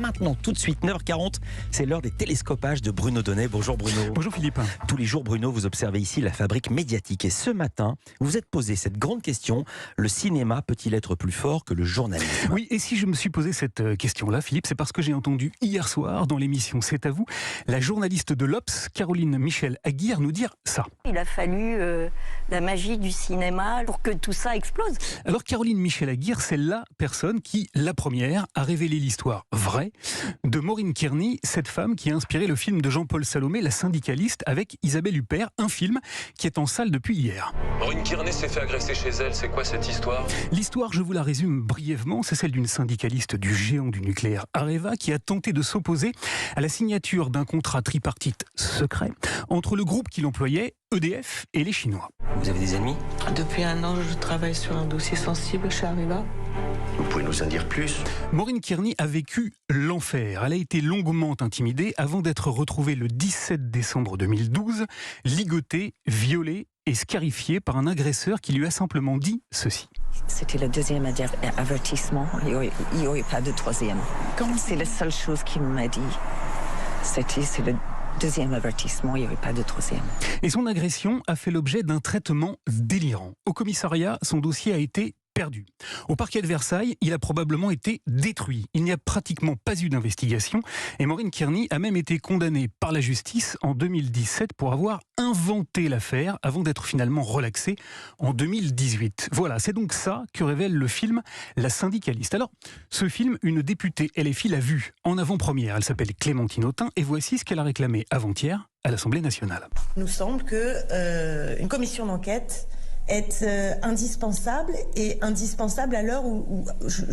maintenant, tout de suite, 9h40. C'est l'heure des télescopages de Bruno Donnet. Bonjour Bruno. Bonjour Philippe. Tous les jours, Bruno, vous observez ici la fabrique médiatique. Et ce matin, vous vous êtes posé cette grande question. Le cinéma peut-il être plus fort que le journalisme ? Oui, et si je me suis posé cette question-là, Philippe, c'est parce que j'ai entendu hier soir, dans l'émission C'est à vous, la journaliste de l'Obs, Caroline Michel-Aguirre, nous dire ça. Il a fallu la magie du cinéma pour que tout ça explose. Alors Caroline Michel-Aguirre, c'est la personne qui, la première, a révélé l'histoire vraie de Maureen Kearney, cette femme qui a inspiré le film de Jean-Paul Salomé, La syndicaliste, avec Isabelle Huppert, un film qui est en salle depuis hier. Maureen Kearney s'est fait agresser chez elle, c'est quoi cette histoire ? L'histoire, je vous la résume brièvement, c'est celle d'une syndicaliste du géant du nucléaire Areva qui a tenté de s'opposer à la signature d'un contrat tripartite secret entre le groupe qui l'employait, EDF, et les Chinois. Vous avez des ennemis ? Depuis un an, je travaille sur un dossier sensible chez Areva. Vous pouvez nous en dire plus ? Maureen Kearney a vécu l'enfer. Elle a été longuement intimidée avant d'être retrouvée le 17 décembre 2012, ligotée, violée et scarifiée par un agresseur qui lui a simplement dit ceci. C'était le deuxième avertissement. Il n'y aurait pas de troisième. C'est la seule chose qu'il m'a dit. C'est le deuxième avertissement, il n'y aurait pas de troisième. Et son agression a fait l'objet d'un traitement délirant. Au commissariat, son dossier a été perdu. Au parquet de Versailles, il a probablement été détruit. Il n'y a pratiquement pas eu d'investigation et Maureen Kearney a même été condamnée par la justice en 2017 pour avoir inventé l'affaire avant d'être finalement relaxée en 2018. Voilà, c'est donc ça que révèle le film La syndicaliste. Alors, ce film, une députée LFI l'a vu en avant-première. Elle s'appelle Clémentine Autain et voici ce qu'elle a réclamé avant-hier à l'Assemblée nationale. Il nous semble qu'une commission d'enquête est indispensable à l'heure où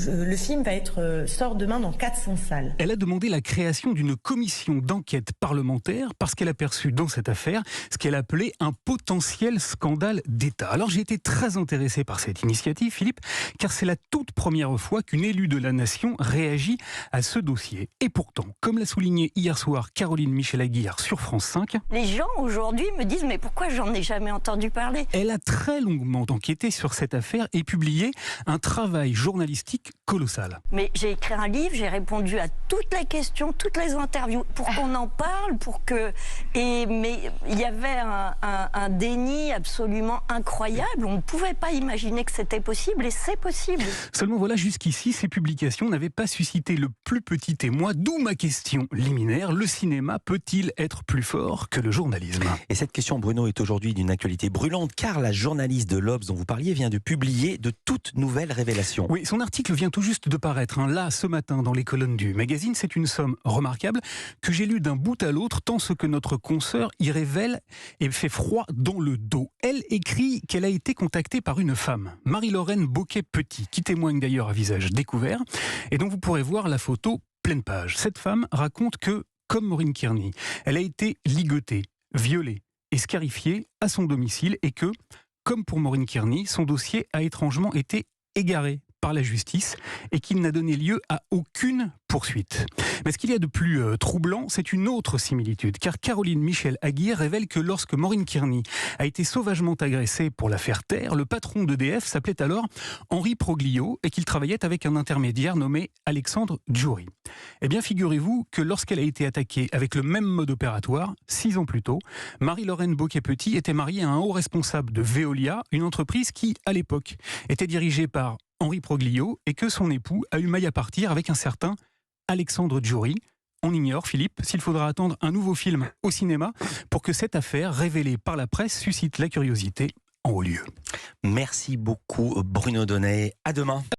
le film sort demain dans 400 salles. Elle a demandé la création d'une commission d'enquête parlementaire parce qu'elle a perçu dans cette affaire ce qu'elle appelait un potentiel scandale d'État. Alors j'ai été très intéressé par cette initiative, Philippe, car c'est la toute première fois qu'une élue de la nation réagit à ce dossier. Et pourtant, comme l'a souligné hier soir Caroline Michel-Aguirre sur France 5, Les gens aujourd'hui me disent mais pourquoi j'en ai jamais entendu parler ? elle a très longuement enquêté sur cette affaire et publié un travail journalistique colossal. Mais j'ai écrit un livre, j'ai répondu à toutes les questions, toutes les interviews, pour qu'on en parle, mais il y avait un déni absolument incroyable. On ne pouvait pas imaginer que c'était possible, et c'est possible. Seulement voilà, jusqu'ici, ces publications n'avaient pas suscité le plus petit émoi, d'où ma question liminaire. Le cinéma peut-il être plus fort que le journalisme ? Et cette question, Bruno, est aujourd'hui d'une actualité brûlante, car la journaliste de l'Obs dont vous parliez vient de publier de toutes nouvelles révélations. Oui, son article vient tout juste de paraître, là, ce matin, dans les colonnes du magazine. C'est une somme remarquable que j'ai lue d'un bout à l'autre, tant ce que notre consoeur y révèle et fait froid dans le dos. Elle écrit qu'elle a été contactée par une femme, Marie-Laurenne Boquet-Petit, qui témoigne d'ailleurs à visage découvert, et dont vous pourrez voir la photo pleine page. Cette femme raconte que, comme Maureen Kearney, elle a été ligotée, violée et scarifiée à son domicile et que, comme pour Maureen Kearney, son dossier a étrangement été égaré par la justice et qu'il n'a donné lieu à aucune poursuite. Mais ce qu'il y a de plus troublant, c'est une autre similitude, car Caroline Michel-Aguirre révèle que lorsque Maureen Kearney a été sauvagement agressée pour l'affaire Terre, le patron d'EDF s'appelait alors Henri Proglio et qu'il travaillait avec un intermédiaire nommé Alexandre Djouri. Eh bien, figurez-vous que lorsqu'elle a été attaquée avec le même mode opératoire, 6 ans plus tôt, Marie-Laurenne Boquet-Petit était mariée à un haut responsable de Veolia, une entreprise qui, à l'époque, était dirigée par Henri Proglio et que son époux a eu maille à partir avec un certain Alexandre Djouri. On ignore, Philippe, s'il faudra attendre un nouveau film au cinéma pour que cette affaire, révélée par la presse, suscite la curiosité en haut lieu. Merci beaucoup Bruno Donnet. À demain.